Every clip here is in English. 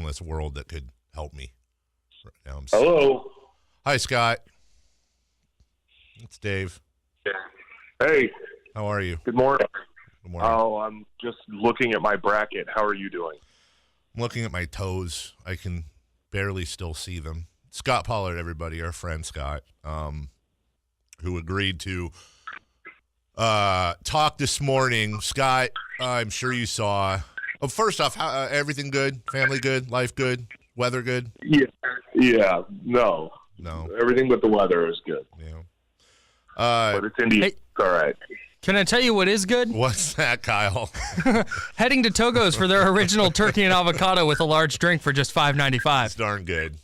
this world that could help me. Right now Hello. Hi, Scott. It's Dave. Hey. How are you? Good morning. Good morning. Oh, I'm just looking at my bracket. How are you doing? I'm looking at my toes. I can barely still see them. Scot Pollard, everybody, our friend Scott, who agreed to talk this morning. Scott, I'm sure you saw. Oh, first off, how, everything good? Family good? Life good? Weather good? Yeah. No. Everything but the weather is good. Yeah. But it's Indy. Hey. All right. Can I tell you what is good? What's that, Kyle? Heading to Togo's for their original turkey and avocado with a large drink for just $5.95. It's darn good.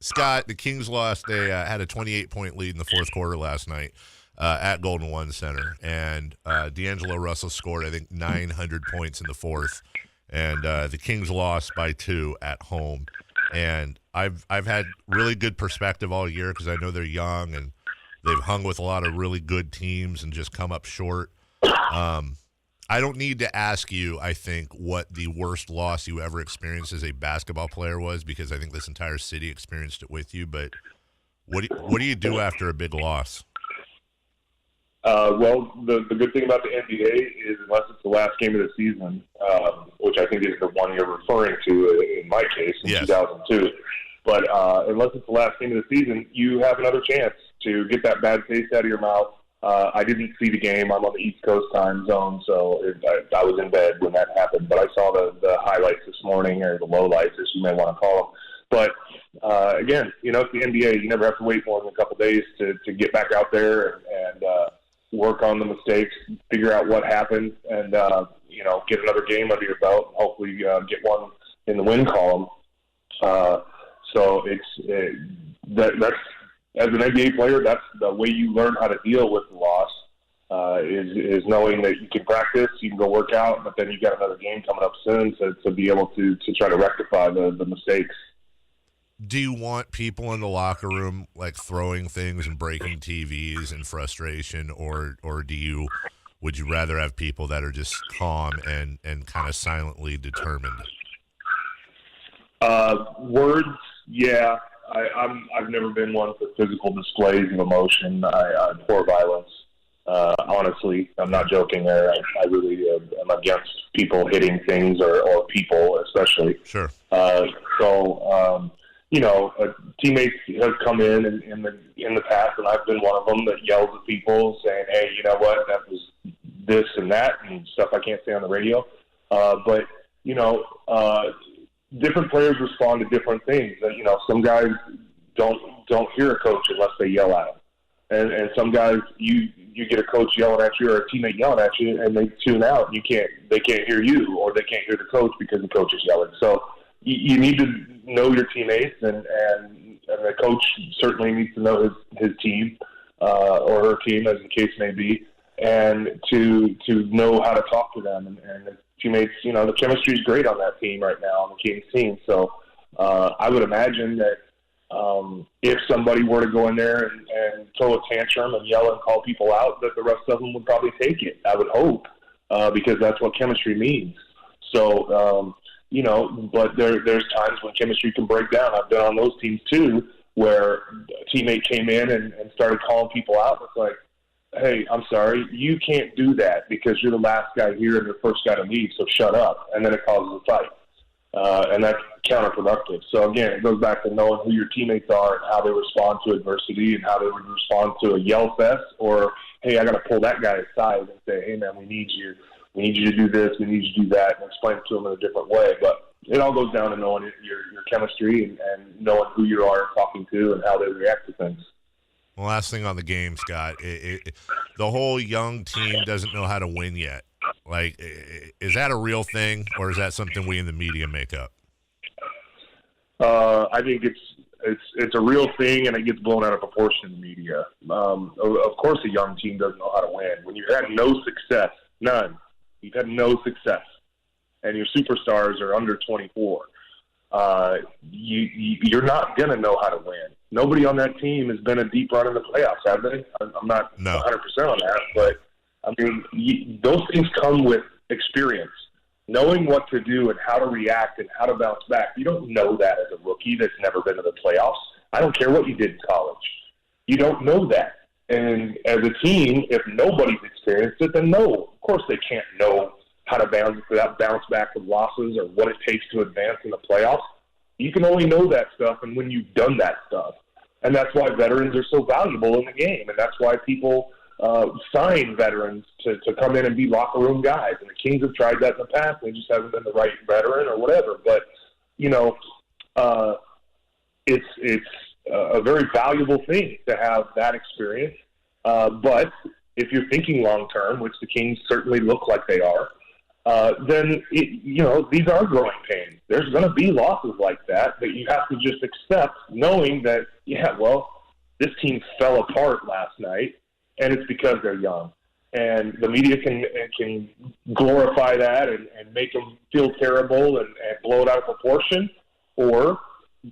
Scott, the Kings lost. They had a 28-point lead in the fourth quarter last night at Golden One Center, and D'Angelo Russell scored, I think, 900 points in the fourth, and the Kings lost by 2 at home. And I've had really good perspective all year because I know they're young and they've hung with a lot of really good teams and just come up short. I don't need to ask you, I think, what the worst loss you ever experienced as a basketball player was, because I think this entire city experienced it with you. But what do you do after a big loss? Well, the good thing about the NBA is unless it's the last game of the season, which I think is the one you're referring to in my case in 2002, but unless it's the last game of the season, you have another chance to get that bad taste out of your mouth. I didn't see the game. I'm on the East Coast time zone, so I was in bed when that happened. But I saw the highlights this morning, or the lowlights, as you may want to call them. But, again, it's the NBA. You never have to wait more than a couple days to get back out there and work on the mistakes, figure out what happened, and, get another game under your belt, and hopefully get one in the win column. So that's as an NBA player, that's the way you learn how to deal with the loss, is knowing that you can practice, you can go work out, but then you got another game coming up soon to be able to try to rectify the mistakes. Do you want people in the locker room like throwing things and breaking TVs in frustration, or would you rather have people that are just calm and kind of silently determined? Words, yeah. I've never been one for physical displays of emotion. I abhor violence. Honestly, I'm not joking there. I really am against people hitting things or people, especially. Sure. Teammates have come in the past, and I've been one of them that yells at people saying, "Hey, you know what? That was this and that and stuff I can't say on the radio." Different players respond to different things. Some guys don't hear a coach unless they yell at them, and some guys you get a coach yelling at you or a teammate yelling at you, and they tune out. They can't hear you, or they can't hear the coach because the coach is yelling. So you need to know your teammates, and the coach certainly needs to know his team or her team, as the case may be, and to know how to talk to them and the teammates. The chemistry is great on that team right now, on the Kings team. So I would imagine that if somebody were to go in there and throw a tantrum and yell and call people out, that the rest of them would probably take it. I would hope, because that's what chemistry means. So, but there's times when chemistry can break down. I've been on those teams too, where a teammate came in and started calling people out. It's like, hey, I'm sorry, you can't do that because you're the last guy here and the first guy to leave, so shut up. And then it causes a fight. And that's counterproductive. So, again, it goes back to knowing who your teammates are and how they respond to adversity and how they would respond to a yell fest, or, hey, I got to pull that guy aside and say, hey, man, we need you. We need you to do this. We need you to do that, and explain it to them in a different way. But it all goes down to knowing your chemistry and knowing who you are talking to and how they react to things. Well, last thing on the game, Scott, the whole young team doesn't know how to win yet. Like, is that a real thing, or is that something we in the media make up? I think it's a real thing, and it gets blown out of proportion in the media. Of course, a young team doesn't know how to win. When you've had no success, none, you've had no success, and your superstars are under 24, you're not going to know how to win. Nobody on that team has been a deep run in the playoffs, have they? I'm not 100% on that, but I mean, those things come with experience. knowing what to do and how to react and how to bounce back. You don't know that as a rookie that's never been to the playoffs. I don't care what you did in college. You don't know that. And as a team, if nobody's experienced it, then no, of course they can't know how to bounce back from losses or what it takes to advance in the playoffs. You can only know that stuff and when you've done that stuff. And that's why veterans are so valuable in the game. And that's why people sign veterans to come in and be locker room guys. And the Kings have tried that in the past. They just haven't been the right veteran or whatever. But, it's a very valuable thing to have that experience. But if you're thinking long-term, which the Kings certainly look like they are, then, these are growing pains. There's going to be losses like that you have to just accept, knowing that, this team fell apart last night, and it's because they're young. And the media can glorify that and make them feel terrible and blow it out of proportion, or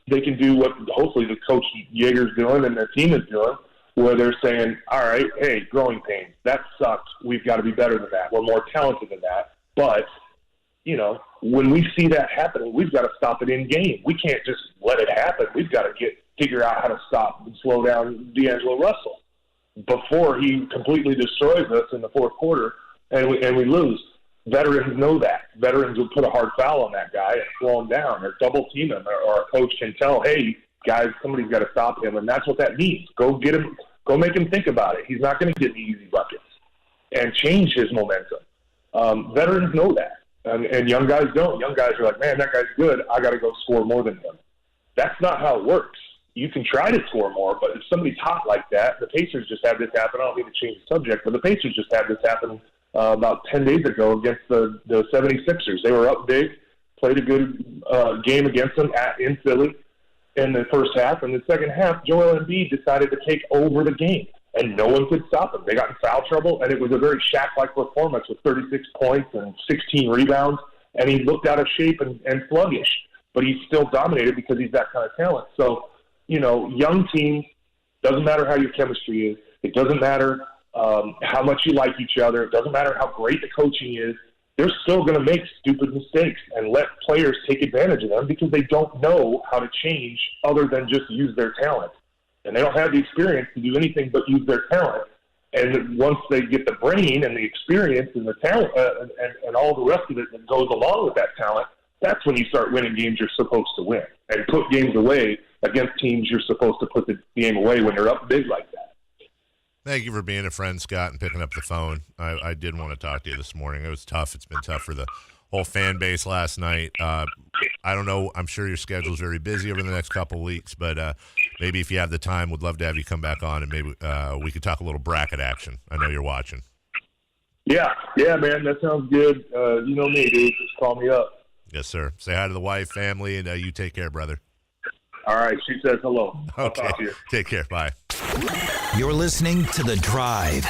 they can do what hopefully the coach Jaeger's doing and their team is doing, where they're saying, all right, hey, growing pains, that sucks. We've got to be better than that. We're more talented than that. But, when we see that happening, we've got to stop it in game. We can't just let it happen. We've got to figure out how to stop and slow down D'Angelo Russell before he completely destroys us in the fourth quarter and we lose. Veterans know that. Veterans will put a hard foul on that guy and slow him down or double team him, or a coach can tell, hey, guys, somebody's got to stop him, and that's what that means. Go get him. Go make him think about it. He's not going to get the easy buckets and change his momentum. Veterans know that, and young guys don't. Young guys are like, man, that guy's good. I got to go score more than him. That's not how it works. You can try to score more, but if somebody's hot like that, the Pacers just had this happen. I don't mean to change the subject, but the Pacers just had this happen about 10 days ago against the 76ers. They were up big, played a good game against them in Philly in the first half. In the second half, Joel Embiid decided to take over the game, and no one could stop him. They got in foul trouble, and it was a very Shaq-like performance with 36 points and 16 rebounds, and he looked out of shape and sluggish, but he still dominated because he's that kind of talent. So, young teams, doesn't matter how your chemistry is. It doesn't matter how much you like each other. It doesn't matter how great the coaching is. They're still going to make stupid mistakes and let players take advantage of them because they don't know how to change other than just use their talent. And they don't have the experience to do anything but use their talent. And once they get the brain and the experience and the talent and all the rest of it that goes along with that talent, that's when you start winning games you're supposed to win and put games away against teams you're supposed to put the game away when you're up big like that. Thank you for being a friend, Scott, and picking up the phone. I did want to talk to you this morning. It was tough. It's been tough for the whole fan base last night. I don't know. I'm sure your schedule is very busy over the next couple of weeks, but maybe if you have the time, would love to have you come back on and maybe we could talk a little bracket action. I know you're watching. Yeah, man, that sounds good. You know me, dude. Just call me up. Yes, sir. Say hi to the wife, family, and you take care, brother. All right. She says hello. Okay. I'll talk to you. Take care. Bye. You're listening to The Drive.